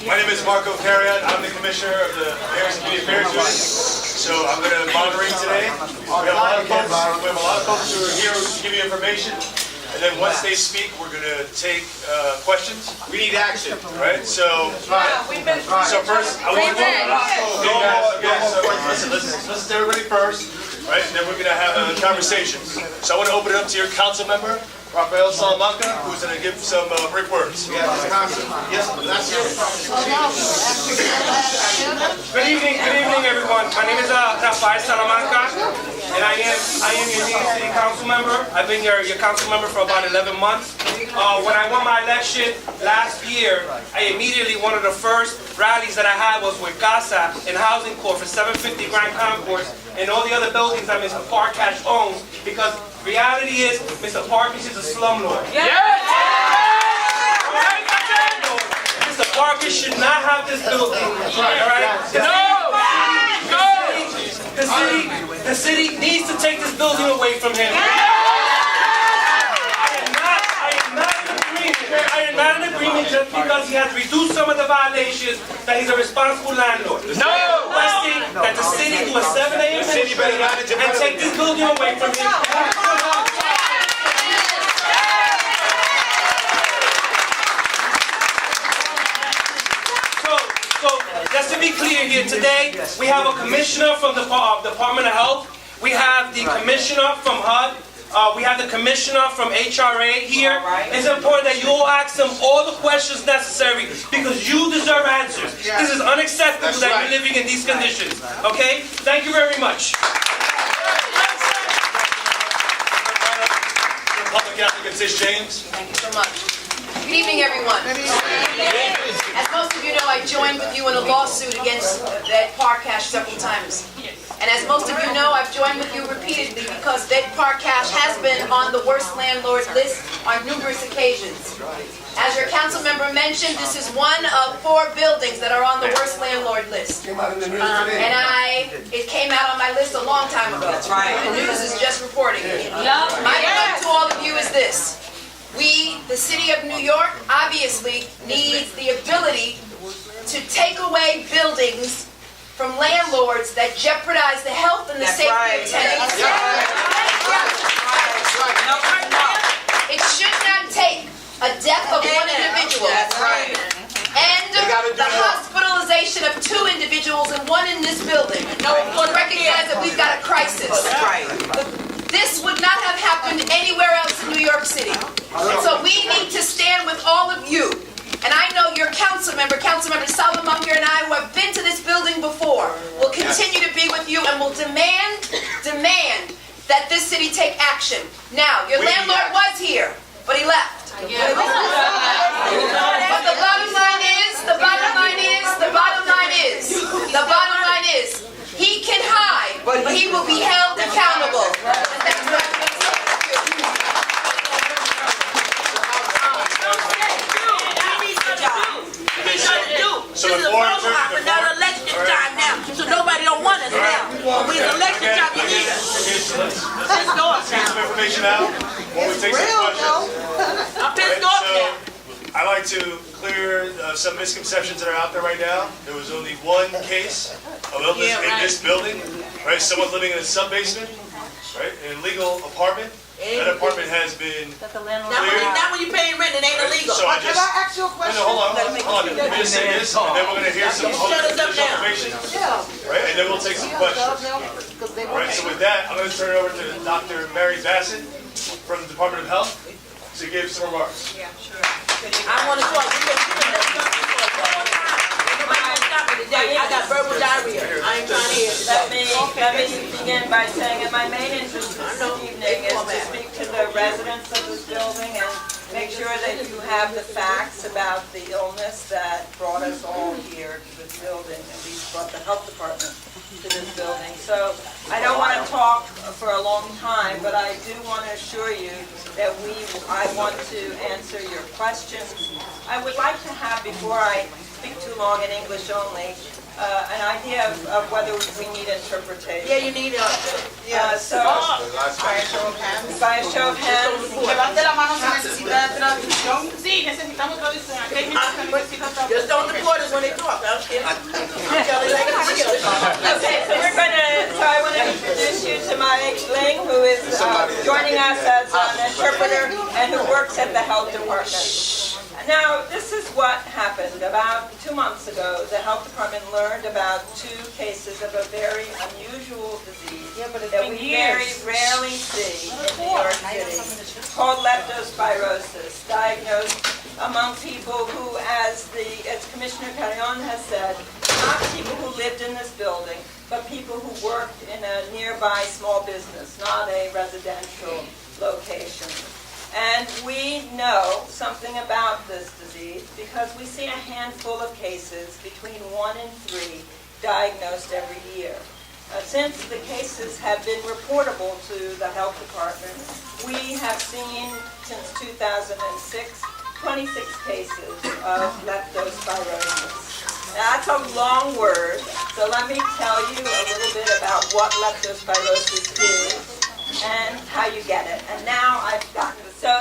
My name is Marco Carrion. I'm the Commissioner of the Mayor's Community Affairs Unit. So I'm going to moderate today. We have a lot of folks who are here to give you information. And then once they speak, we're going to take questions. We need action, right? So first, I want to listen to everybody first, right? And then we're going to have a conversation. So I want to open it up to your council member, Rafael Salamanca, who's going to give some brief words. Good evening, everyone. My name is Rafael Salamanca, and I am your new city council member. I've been your council member for about 11 months. When I won my election last year, one of the first rallies that I had was with Casa and Housing Corp for 750 Grand Concourse and all the other buildings that Mr. Parkash owns, because reality is Mr. Parkash is a slumlord. Yes! Mr. Parkash should not have this building. Alright? The city needs to take this building away from him. I am not in agreement just because he has reduced some of the violations that he's a responsible landlord. No! Requesting that the city do a 7 a.m. and take this building away from him. So just to be clear here, today we have a commissioner from the Department of Health. We have the commissioner from HUD. We have the commissioner from HRA here. It's important that you all ask them all the questions necessary because you deserve answers. This is unacceptable that you're living in these conditions. Okay? Thank you very much. Public Advocate James. Thank you so much. Good evening, everyone. As most of you know, I joined with you in a lawsuit against Ed Parkash several times. And as most of you know, I've joined with you repeatedly because Ed Parkash has been on the worst landlord list on numerous occasions. As your council member mentioned, this is one of 4 buildings that are on the worst landlord list. It came out on my list a long time ago. That's right. The news is just reporting it. My point to all of you is this. We, the city of New York, obviously needs the ability to take away buildings from landlords that jeopardize the health and the safety of tenants. It should not take a death of one individual and the hospitalization of 2 individuals and 1 in this building to recognize that we've got a crisis. This would not have happened anywhere else in New York City. And so we need to stand with all of you. And I know your Councilmember Salamanca and I, who have been to this building before, will continue to be with you and will demand that this city take action. Now, your landlord was here, but he left. But the bottom line is, he can hide, but he will be held accountable. And that's what I'm going to say. So this is a program for not election time now, so nobody don't want us now. But when it's election time, you need us. Let's go up now. Some information out. When we take some questions. I'm pissed off now. I like to clear some misconceptions that are out there right now. There was only 1 case of illness in this building. Right? Someone's living in a sub-basement, right? An illegal apartment. That apartment has been cleared. Not when you're paying rent, it ain't illegal. So Can I ask you a question? hold on. Let me just say this, and then we're going to hear some additional information. Right? And then we'll take some questions. Right, so with that, I'm going to turn it over to Dr. Mary Bassett from the Department of Health to give some remarks. Yeah, sure. I want to talk. I got verbal diarrhea. I ain't trying to hear it. Let me begin by saying that my main interest this evening is to speak to the residents of this building and make sure that you have the facts about the illness that brought us all here to this building, at least brought the health department to this building. So I don't want to talk for a long time, but I do want to assure you that I want to answer your questions. I would like to have, before I speak too long in English only, an idea of whether we need interpretation. Yeah, you need a... So, by a show of hands. By a show of hands. Levante la mano si necesita traducción. Sí, necesitamos traducción. Aquí hay gente que necesita traducción. Just don't deport us when they talk. Okay, Okay, so I want to introduce you to my Ling, who is joining us as an interpreter and who works at the health department. Now, this is what happened. About 2 months ago, the health department learned about 2 cases of a very unusual disease that we very rarely see in New York City, called leptospirosis, diagnosed among people who, as Commissioner Carrion has said, not people who lived in this building, but people who worked in a nearby small business, not a residential location. And we know something about this disease because we see a handful of cases, between 1 and 3, diagnosed every year. Since the cases have been reportable to the health department, we have seen, since 2006, 26 cases of leptospirosis. Now, that's a long word, so let me tell you a little bit about what leptospirosis is and how you get it. And now I've gotten to... So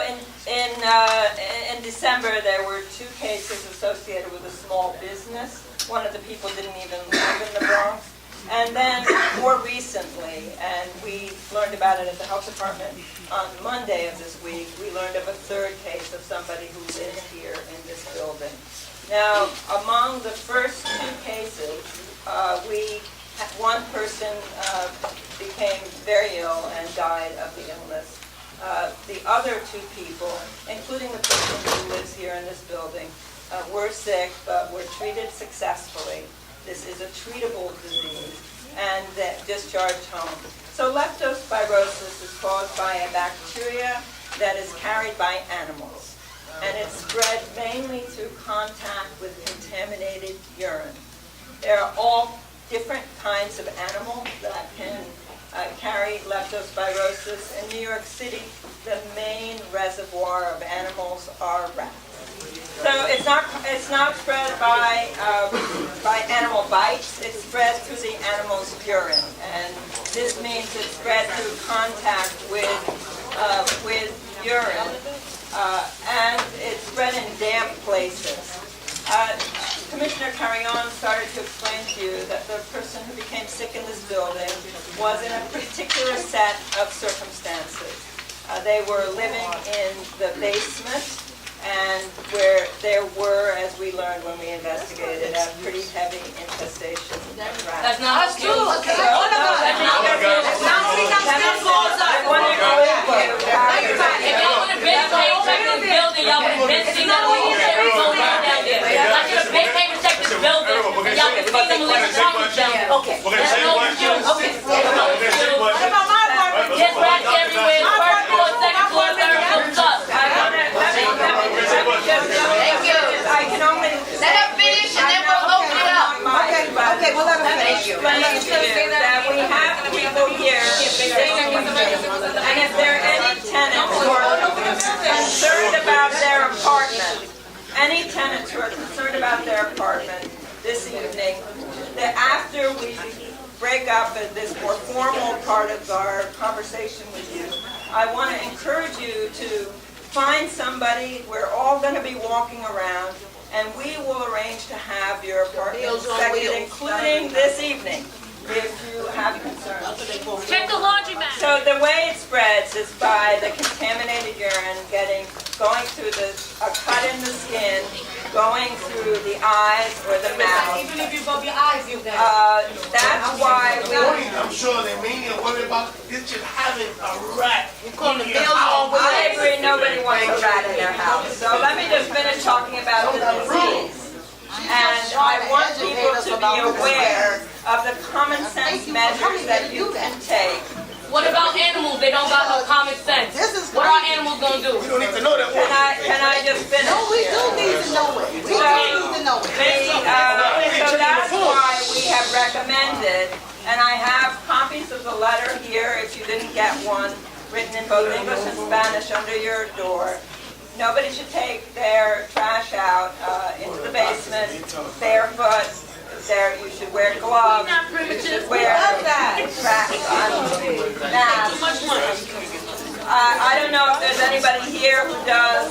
in December, there were 2 cases associated with a small business. One of the people didn't even live in the Bronx. And then more recently, and we learned about it at the health department on Monday of this week, we learned of a 3rd case of somebody who lives here in this building. Now, among the first 2 cases, one person became very ill and died of the illness. The other 2 people, including the person who lives here in this building, were sick but were treated successfully. This is a treatable disease and discharged home. So leptospirosis is caused by a bacteria that is carried by animals, and it's spread mainly through contact with contaminated urine. There are all different kinds of animals that can carry leptospirosis. In New York City, the main reservoir of animals are rats. So it's not spread by animal bites. It's spread through the animal's urine, and this means it's spread through contact with urine, and it's spread in damp places. Commissioner Carrion started to explain to you that the person who became sick in this building was in a particular set of circumstances. They were living in the basement, and where there were, as we learned when we investigated, a pretty heavy infestation of rats. That's not true. That's not true. I want to go into If y'all would have been paying check this building, y'all would have been seeing that military going on down there. Y'all should have been paying check this building, and y'all could see the military down there. Okay. We're going to say questions. Okay. We're going to say questions. There's rats everywhere, first floor, second floor, third floor, up. Thank you. I can only Let her finish and then we'll open it up. Okay, we'll let her finish. explain to you that we have people here, and if there are any tenants who are concerned about their apartment, this evening, that after we break up this more formal part of our conversation with you, I want to encourage you to find somebody. We're all going to be walking around, and we will arrange to have your apartment inspected, including this evening, if you have concerns. Check the laundromat. So the way it spreads is by the contaminated urine going through a cut in the skin, going through the eyes or the mouth. Even if you rub your eyes, you got it. That's why I'm sure they mainly are worried about this just having a rat. the bills all with I agree nobody wants a rat in their house. So let me just finish talking about the disease. And I want people to be aware of the common sense measures that you can take. What about animals? They don't got no common sense. What are animals gonna do? We don't need to know that. Can I just finish? No, we do need to know it. We do need to know it. So that's why we have recommended, and I have copies of the letter here if you didn't get one, written in both English and Spanish under your door. Nobody should take their trash out into the basement barefoot. you should wear gloves, you should wear masks. I don't know if there's anybody here who does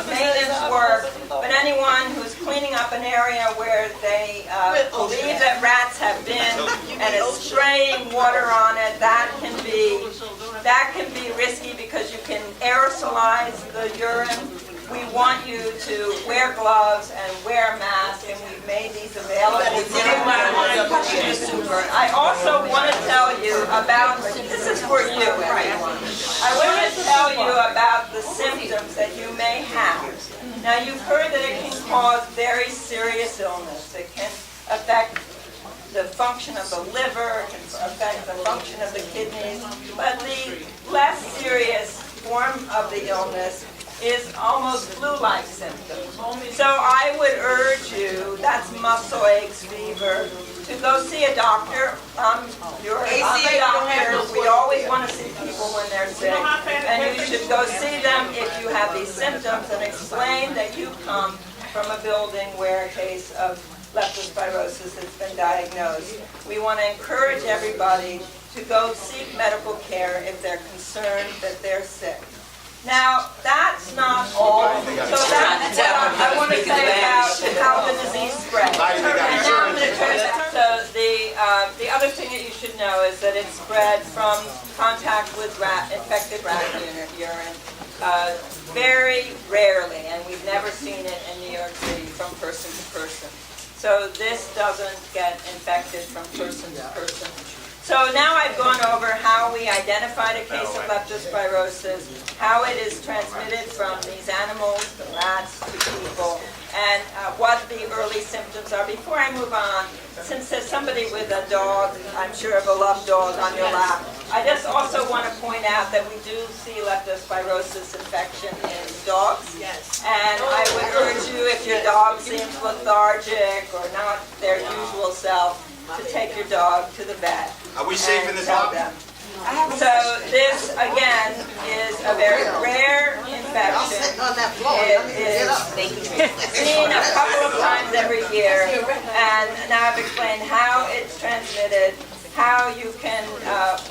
maintenance work, but anyone who's cleaning up an area where they believe that rats have been and is spraying water on it, that can be risky because you can aerosolize the urine. We want you to wear gloves and wear masks, and we've made these available. I also want to tell you about, this is for you, everyone. I want to tell you about the symptoms that you may have. Now, you've heard that it can cause very serious illness. It can affect the function of the liver, it can affect the function of the kidneys, but the less serious form of the illness is almost flu-like symptoms. So I would urge you, that's muscle aches, fever, to go see a doctor. I'm a doctor. We always want to see people when they're sick. And you should go see them if you have these symptoms and explain that you come from a building where a case of leptospirosis has been diagnosed. We want to encourage everybody to go seek medical care if they're concerned that they're sick. Now, that's not all. So that's what I want to say about how the disease spreads. So the other thing that you should know is that it spread from contact with infected rat urine very rarely, and we've never seen it in New York City from person to person. So this doesn't get infected from person to person. So now I've gone over how we identified a case of leptospirosis, how it is transmitted from these animals, the rats, to people, and what the early symptoms are. Before I move on, since there's somebody with a dog, I'm sure a beloved dog on your lap, I just also want to point out that we do see leptospirosis infection in dogs. Yes. And I would urge you, if your dog seems lethargic or not their usual self, to take your dog to the vet. Are we safe in this lobby? So this, again, is a very rare infection. It is seen a couple of times every year, and now I've explained how it's transmitted, how you can,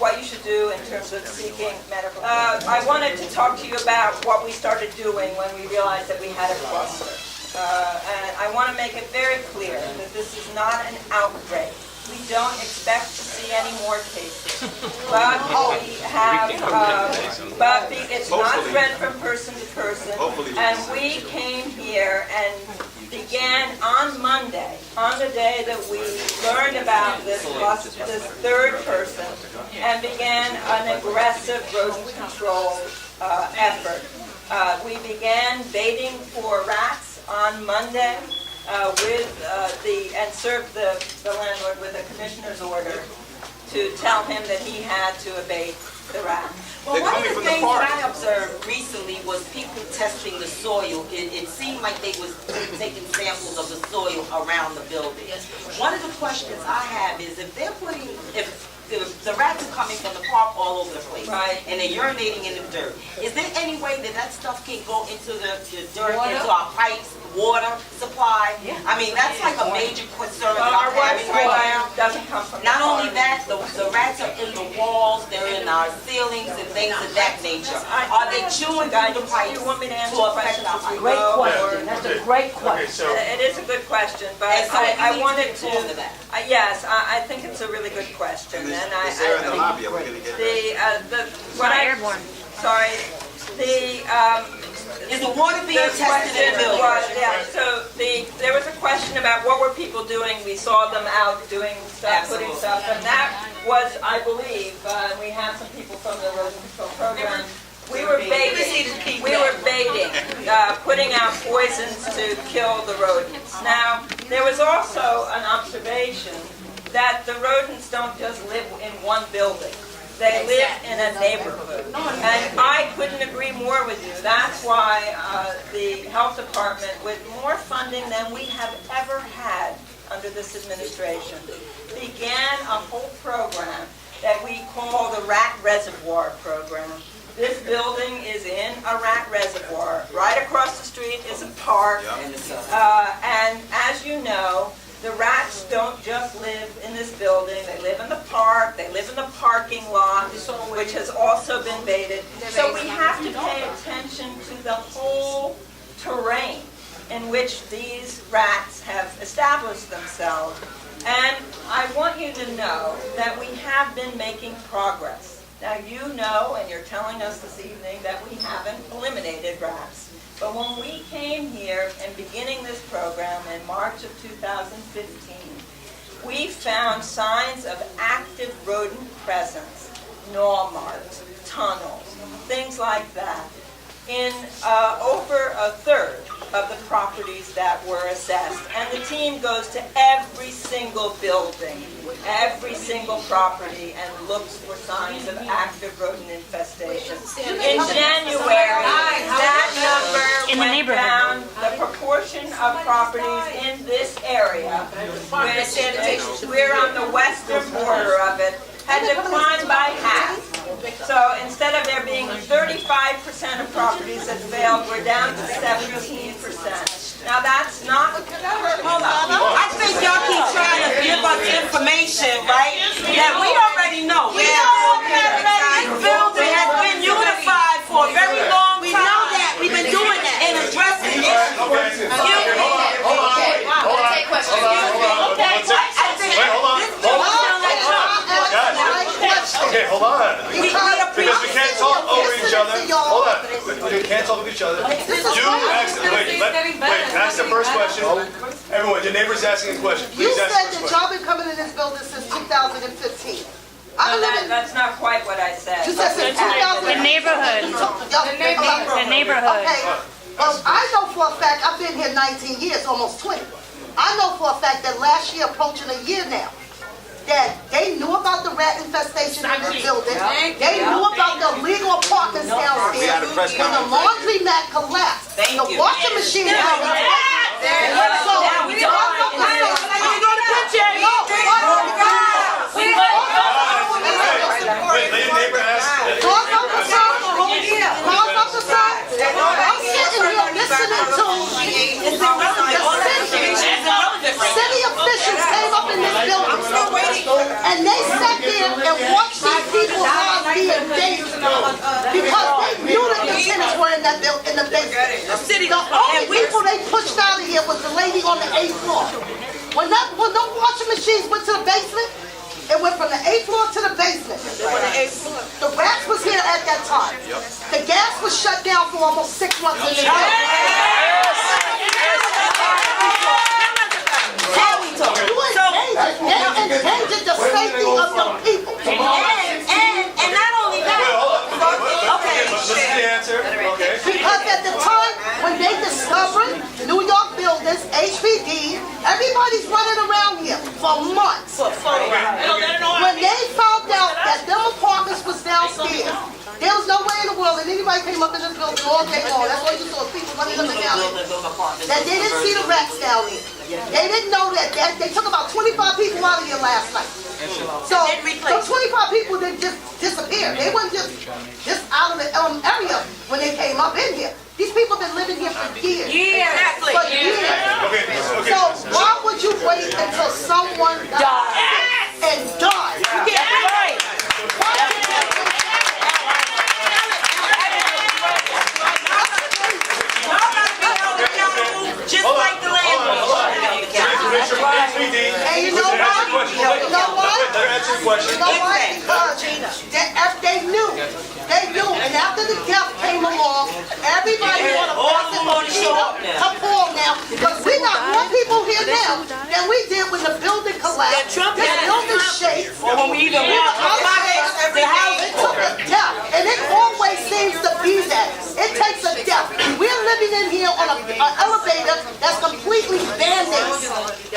what you should do in terms of seeking medical. I wanted to talk to you about what we started doing when we realized that we had a cluster. And I want to make it very clear that this is not an outbreak. We don't expect to see any more cases, but we have, it's not spread from person to person. And we came here and began on Monday, on the day that we learned about this third person, and began an aggressive rodent control effort. We began baiting for rats on Monday. And served the landlord with a commissioner's order to tell him that he had to abate the rat. Well, one of the things that I observed recently was people testing the soil. It seemed like they was taking samples of the soil around the building. One of the questions I have is if the rats are coming from the park all over the place, right, and they're urinating in the dirt, is there any way that stuff can go into the dirt, into our pipes, water supply? Yeah. I mean, that's like a major concern that I'm having right now. Doesn't come from Not only that, the rats are in the walls, they're in our ceilings and things of that nature. Are they chewing through the pipes to affect our pipes? Great question. That's a great question. It is a good question, but I wanted to. Yes, I think it's a really good question, and Is there in the lobby? Are we going to get Is the water being tested in the building? So there was a question about what were people doing. We saw them out doing stuff, putting stuff, and that was, I believe, we have some people from the rodent control program. We were baiting, putting out poisons to kill the rodents. Now, there was also an observation that the rodents don't just live in one building. They live in a neighborhood. And I couldn't agree more with you. That's why the health department, with more funding than we have ever had under this administration, began a whole program that we call the Rat Reservoir Program. This building is in a rat reservoir. Right across the street is a park. And as you know, the rats don't just live in this building, they live in the park, they live in the parking lot, which has also been invaded. So we have to pay attention to the whole terrain in which these rats have established themselves. And I want you to know that we have been making progress. Now you know, and you're telling us this evening, that we haven't eliminated rats. But when we came here and beginning this program in March of 2015, we found signs of active rodent presence, gnaw marks, tunnels, things like that, in over a third of the properties that were assessed. And the team goes to every single building, every single property, and looks for signs of active rodent infestation. In January, that number went down. The proportion of properties in this area, which we're on the western border of it, had declined by half. So instead of there being 35% of properties that failed, we're down to 17%. Now that's not, hold on. I think y'all keep trying to give us information, right, that we already know. We know that this building has been unified for a very long time. We know that, we've been doing that and addressing issues. Let's take questions. Okay, hold on. Because we can't talk over each other. Hold on. We can't talk with each other. You ask, ask the first question. Everyone, your neighbor's asking a question. You Please ask said the that first y'all been coming in this building since 2015. No, that's not quite what I said. You said since 2015. The neighborhood. The neighborhood. Okay. Well, I know for a fact, I've been here 19 years, almost 20. I know for a fact that last year, approaching a year now, that they knew about the rat infestation in this building. They knew about the illegal apartments downstairs. When the laundromat collapsed, the washing machine had city officials came up in this building and they sat there and watched these people's lives be invaded because they knew that the tenants were in the basement. The only people they pushed out of here was the lady on the 8th floor. When no washing machines went to the basement, it went from the 8th floor to the basement. The rats was here at that time. The gas was shut down for almost 6 months in the day. You endangered the safety of your people. And not only that. Listen to the answer. Okay. Because at the time when they discovered New York buildings, HPD, everybody's running around here for months. When they found out that them apartments was downstairs, there was no way in the world that anybody came up in this building all day long. That's why you saw people running up and down there. That they didn't see the rats down here. They didn't know that they took about 25 people out of here last night. So 25 people didn't just disappear. They weren't just out of the area when they came up in here. These people have been living here for years. Exactly. For years. So why would you wait until someone dies and dies? You can't wait. Just like the landlord. And you know what? You know what? Because they knew. And after the death came along, everybody wanted to pull now. Because we got more people here now than we did when the building collapsed. This building shakes. When we even walk the house, it took a death. And it always seems to be that. It takes a death. We're living in here on an elevator that's completely band-aids.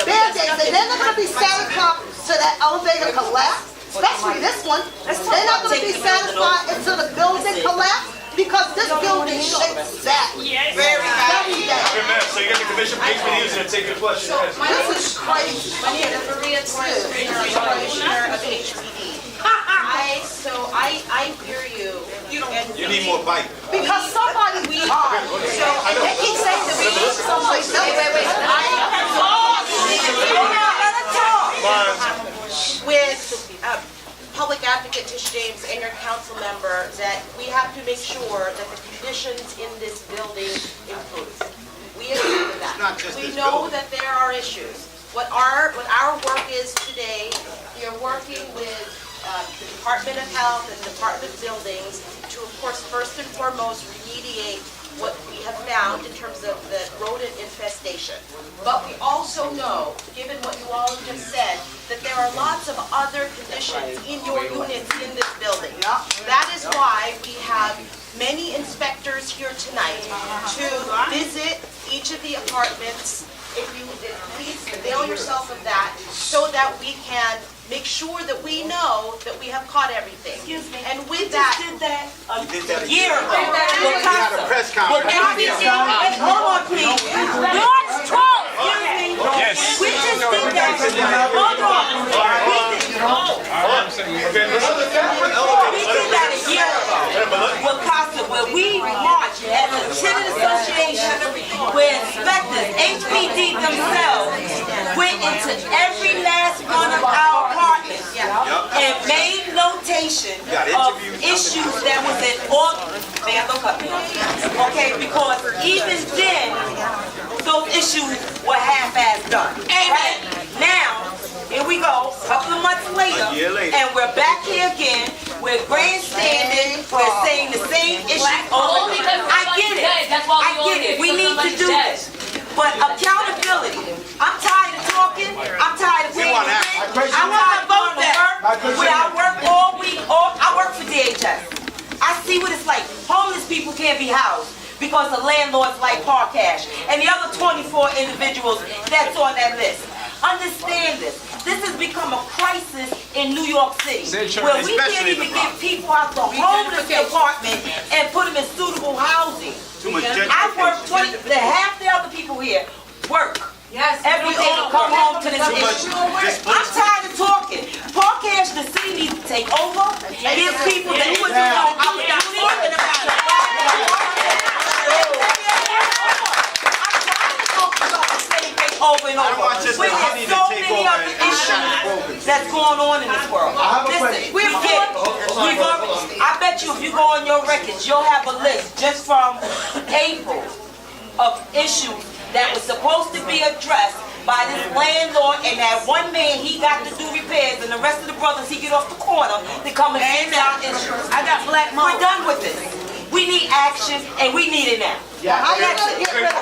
Band-aids. And they're not going to be satisfied to that elevator collapse. Especially this one. They're not going to be satisfied until the building collapse because this building shakes back. Very bad. Okay, ma'am, so you got the commission, please be using it, take your question. This is crazy. Maria Commissioner of HPD. I hear you. You need more bite. Because somebody died. So they keep saying that we need somebody. Wait. bond. with Public Advocate Tish James and your council member that we have to make sure that the conditions in this building improve. We agree with that. not just We this know building. that there are issues. What our work is today, we are working with the Department of Health and Department of Buildings to, of course, first and foremost, remediate what we have found in terms of the rodent infestation. But we also know, given what you all just said, that there are lots of other conditions in your units in this building. That is why we have many inspectors here tonight to visit each of the apartments. If you please avail yourself of that so that we can make sure that we know that we have caught everything. Excuse me. And with We that, just did that You did that a year year ago. ago. We had a press conference. Hold on, please. March 12th. Yes. We just did that. Hold on. We did that a year ago with CASA, where we marched as a tenant association, where inspectors, HPD themselves, went into every last one of our apartments and made notation of issues that was in all, man, don't cut me off. Okay, because even then, those issues were half-assed done. Right? Now, here we go, a couple of months later, and we're back here again, we're grandstanding, we're saying the same issue over Only again. because I get it, that's why I we get on it, we here, need to because do this. But accountability, I'm tired of talking, I'm tired of being want I action. want to vote that, where I work all week, I work for DHS. I see what it's like, homeless people can't be housed because the landlords like Park Cash and the other 24 individuals that's on that list. Understand this. This has become a crisis in New York City, where we can't Especially even the get people out the homeless department and put them in suitable housing. Too much I work gentrification. half the other people here work. Yes. Every day to come home to this issue. I'm tired of talking. Park Cash, the city needs to take over, give people the opportunity. Over and I over. want just the When honey there's to so take many over other and shut it issues open. that's going on in this world. Listen, we get it. I bet you if you go on your records, you'll have a list just from April of issues that was supposed to be addressed by this landlord, and that one man, he got to do repairs, and the rest of the brothers, he get off the corner to come and fix our issues. I got black mold. We're done with this. We need action, and we need it now. how you gonna get rid of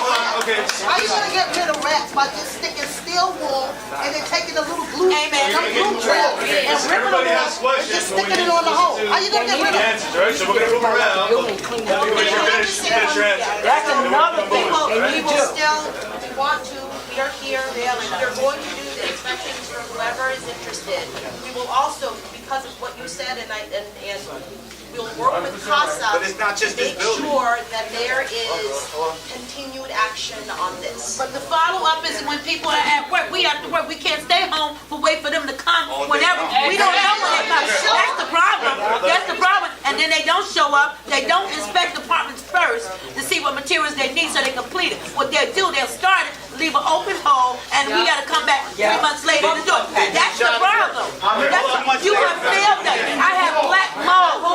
Okay. rats? How you gonna get rid of rats by just sticking steel wool and then taking a little glue, some glue trail and ripping them Everybody off has and questions, just but we sticking it need on the to hole? listen How you gonna get rid of it? answers, right? So we're gonna move around. Finish your answer. That's another thing. All right? We will still want to, we are here, we're going to do the inspections for whoever is interested. We will also, because of what you said, and we'll work with CASA But it's not just to this make building. sure that there is continued action on this. But the follow-up is when people are at work, we have to work, we can't stay home but wait for them to come whenever, we don't know when they come. That's the problem, and then they don't show up, they don't inspect apartments first to see what materials they need so they complete it. What they'll do, they'll start it, leave an open hole, and we gotta come back 3 months later to do it. That's the problem. You have failed us. I have black mold.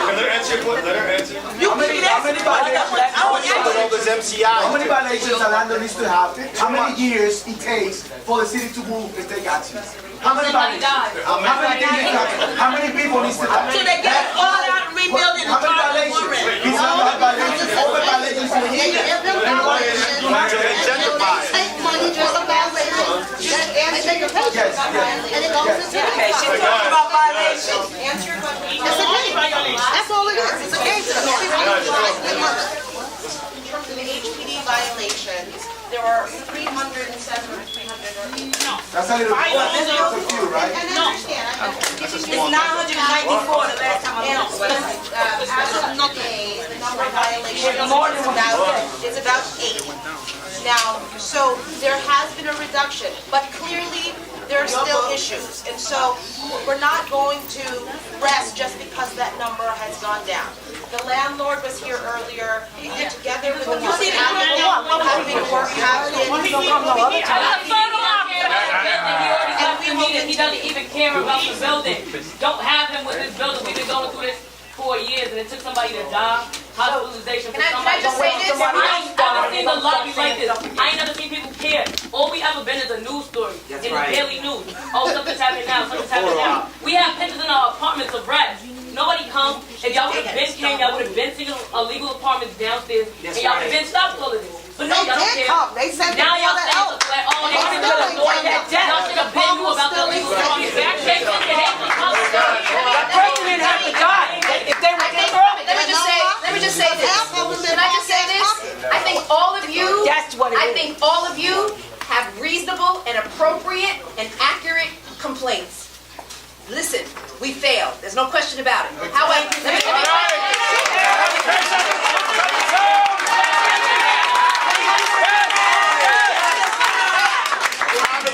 Let her answer your question. Let her answer. You keep asking me about that. I want But all those MCIs. How many violations a landlord needs to have? How many years it takes for the city to move and take action? How many violations? How many people needs to die? Till they get it all out and rebuild it and How many start violations? over. He's not about violations, over violations in They here. give them violations, Gentrified. take money for the violation, and take a paycheck. And it goes into the Okay, she's talking about violations. Answer your question. It's a game. That's all it is. It's a game. In terms of the HPD violations, there are 307 or 308. That's a little few, right? And I understand. It's 994 the last time I looked. As of today, the number of violations is about 8. Now, so there has been a reduction, but clearly there are still issues. And so we're not going to rest just because that number has gone down. The landlord was here earlier, together with the public advocate, have been working. I got a photo op. doesn't mean that he doesn't even care about the building. Don't have him with this building. We've been going through this for years, and it took somebody to die, hospitalization for somebody. Can I just say this? I ain't never seen the lobby like this. I ain't never seen people care. All we ever been is a news story in the daily news. Oh, something's happening now. Something's happening now. We have pictures in our apartments of rats. Nobody comes. If y'all would have been came, y'all would have been seeing illegal apartments downstairs, and y'all would have been stopped all of this. But no, y'all don't care. They sent Now y'all saying something like, oh, they should have avoided that. Y'all should have been knew about the illegal apartments. They should have president had to die. If they were Let me just say this. Can I just say this? I think all of you, all of you have reasonable and appropriate and accurate complaints. Listen, we failed. There's no question about it. However,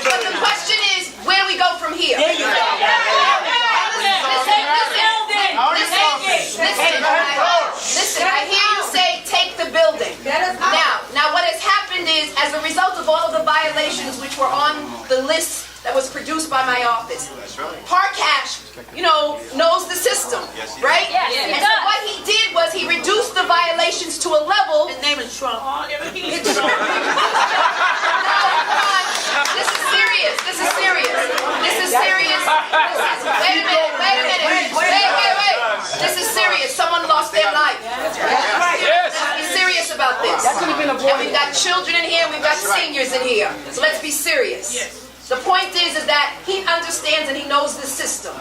but the question is, where do we go from here? Listen, I hear you say take the building. Now what has happened is, as a result of all of the violations which were on the list that was produced by my office, Parkash, knows the system, right? And so what he did was he reduced the violations to a level. His name is Trump. This is serious. This is serious. This is serious. Wait a minute. Wait. This is serious. Someone lost their life. Let's be serious about this. And we've got children in here, we've got seniors in here. So let's be serious. The point is that he understands and he knows the system.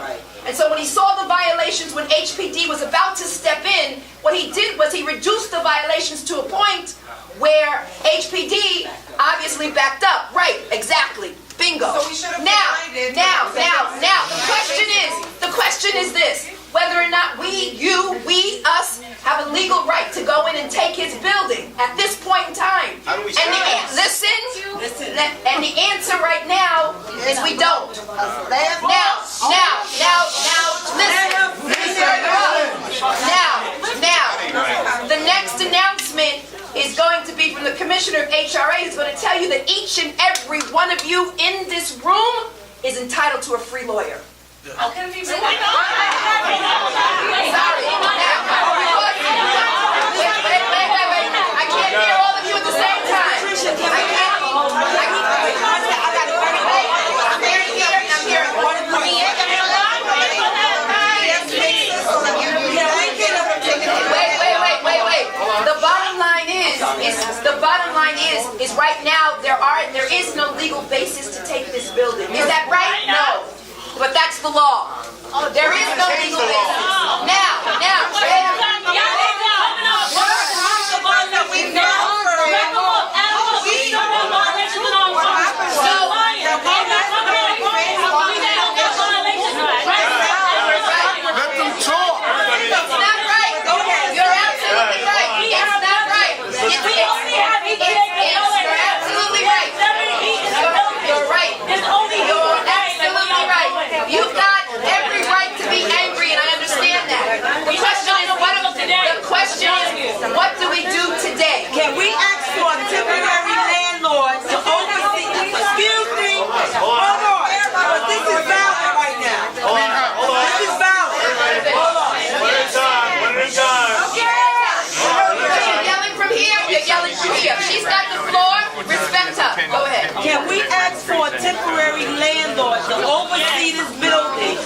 And so when he saw the violations, when HPD was about to step in, what he did was he reduced the violations to a point where HPD obviously backed up. Right, exactly. Bingo. Now, the question is this. Whether or not we, us, have a legal right to go in and take his building at this point in time. How do we And the answer right now is we don't. Now, the next announcement is going to be from the Commissioner of HRA, who's going to tell you that each and every one of you in this room is entitled to a free lawyer. How can we Sorry. Wait. I can't hear all of you at the same time. Wait. The bottom line is right now there is no legal basis to take this building. Is that right? No. But that's the law. There is no legal basis. Let them talk. It's not right. You're absolutely right. It's not right. You're absolutely right. You're right. You're absolutely right. You've got every right to be angry, and I understand that. The question is, what do we do today? Can we ask for a temporary landlord to oversee? Excuse me. Hold on. But this is valid right now. This is valid. Hold on. One at a time. You're yelling from here, you're yelling from here. She's got the floor, respect her. Go ahead. Can we ask for a temporary landlord to oversee this building?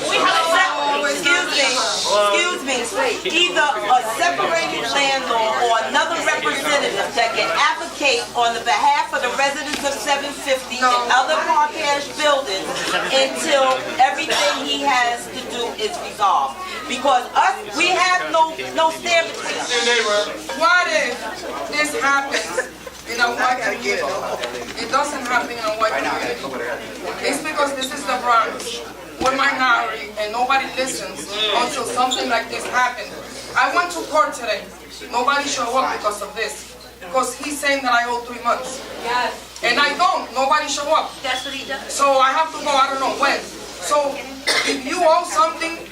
Excuse me. Either a separated landlord or another representative that can advocate on the behalf of the residents of 750 and other Parkash buildings until everything he has to do is resolved. Because we have no stand between us. What if this happens in a white community? It doesn't happen in a white community. It's because this is the Bronx. We're minority and nobody listens until something like this happens. I went to court today. Nobody showed up because of this. Because he's saying that I owe 3 months. Yes. And I don't. Nobody show up. That's what he does. So I have to go, I don't know when. So if you owe something,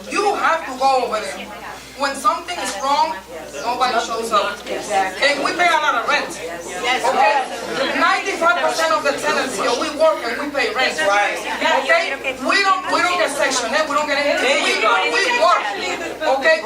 you have to go over there. when something is wrong, nobody shows up. And we pay a lot of rent. Okay? 95% of the tenants here, we work and we pay rent. Okay? We don't get Section 8, we don't get anything. We work. Okay?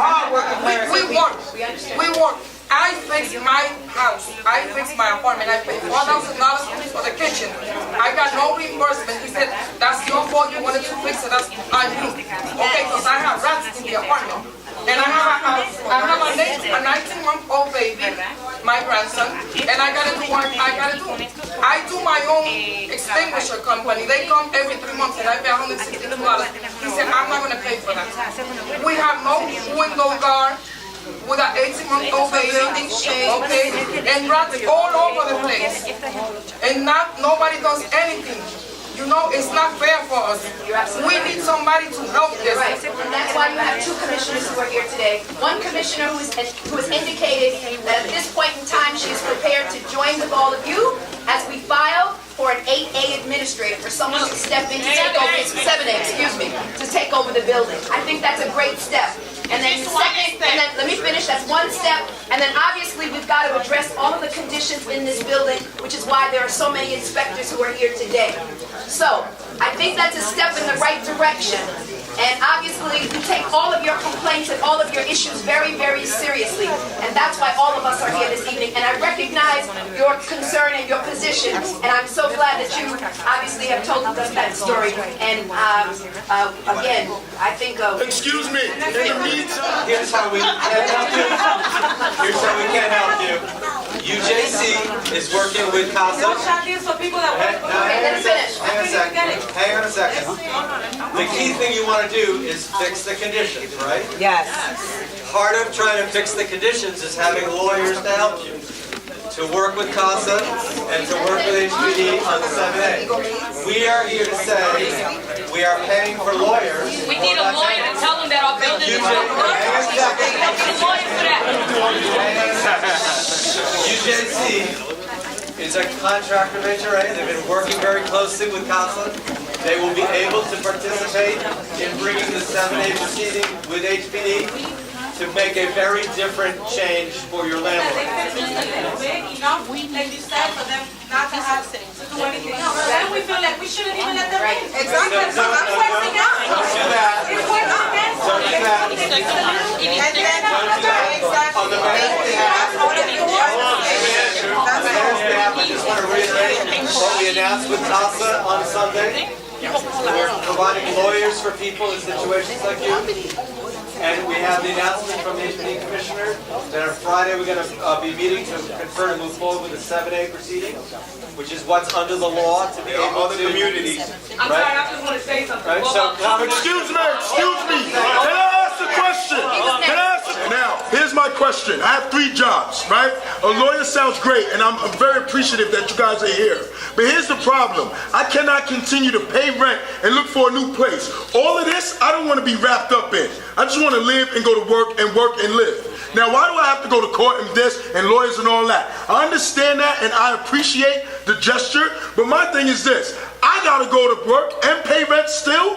We work. I fixed my house. I fixed my apartment. I paid $4,000 for the kitchen. I got no reimbursement. He said, that's your fault. You wanted to fix it. That's on you. Okay, because I have rats in the apartment. And I have a 19-month-old baby, my grandson, and I gotta do what I gotta do. I do my own extinguisher company. They come every 3 months and I pay $162. He said, I'm not gonna pay for that. We have no window guard. With an 18-month-old baby, okay, and rats all over the place, and nobody does anything. You know, it's not fair for us. We need somebody to help this. Right, and that's why you have two commissioners who are here today. One commissioner who has indicated that at this point in time she is prepared to join with all of you as we file for an 8A administrator, for someone to step in to take over, 7A, excuse me, to take over the building. I think that's a great step. And then second, and then let me finish, that's one step, and then obviously we've got to address all of the conditions in this building, which is why there are so many inspectors who are here today. So, I think that's a step in the right direction. And obviously, we take all of your complaints and all of your issues very, very seriously. And that's why all of us are here this evening. And I recognize your concern and your position. And I'm so glad that you obviously have told us that story. And again, I think... Excuse me. Here's how we can't help you. Here's how we can't help you. UJC is working with CASA. Hang on a second. The key thing you want to do is fix the conditions, right? Yes. Part of trying to fix the conditions is having lawyers to help you. To work with CASA and to work with HPD on 7A. We are here to say we are paying for lawyers. We need a lawyer to tell them that our building is wrong. UJC is a contractor of HRA. They've been working very closely with CASA. They will be able to participate in bringing the 7A proceeding with HPD to make a very different change for your landlord. Enough, like you said, for them not to have to do anything. No, then we feel like we shouldn't even let them in. Exactly. So that's working out. Don't do that. It's working out. Don't do that. On the mayor's behalf, I just want to reiterate what we announced with CASA on Sunday. We're providing lawyers for people in situations like you. And we have the announcement from the HPD Commissioner that on Friday we're going to be meeting to confer to move forward with the 7A proceeding, which is what's under the law to be able to... communities. I'm sorry, I just want to say something. Right, so, Excuse me. Can I ask a question? Now, here's my question. I have 3 jobs, right? A lawyer sounds great, and I'm very appreciative that you guys are here. But here's the problem. I cannot continue to pay rent and look for a new place. All of this, I don't want to be wrapped up in. I just want to live and go to work and live. Now, why do I have to go to court and this and lawyers and all that? I understand that and I appreciate the gesture, but my thing is this. I got to go to work and pay rent still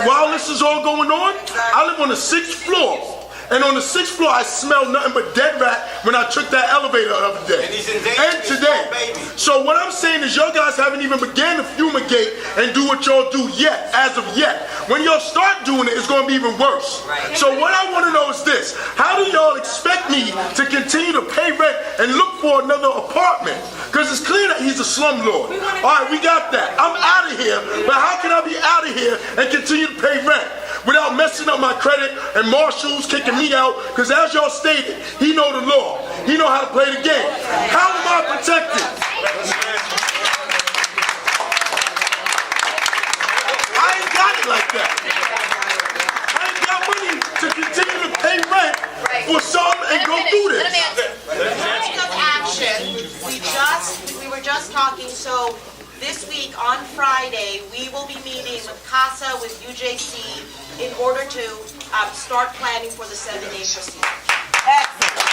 while this is all going on. I live on the 6th floor. And on the 6th floor, I smelled nothing but dead rat when I took that elevator the other day. And today. So what I'm saying is y'all guys haven't even began to fumigate and do what y'all do yet, as of yet. When y'all start doing it, it's going to be even worse. So what I want to know is this. How do y'all expect me to continue to pay rent and look for another apartment? Because it's clear that he's a slumlord. All right, we got that. I'm out of here. But how can I be out of here and continue to pay rent without messing up my credit and marshals kicking me out? Because as y'all stated, he know the law. He know how to play the game. How am I protected? I ain't got it like that. I ain't got money to continue to pay rent for some and go through this. Action. We were just talking, so this week on Friday, we will be meeting with CASA, with UJC, in order to start planning for the 7A proceeding. Excellent.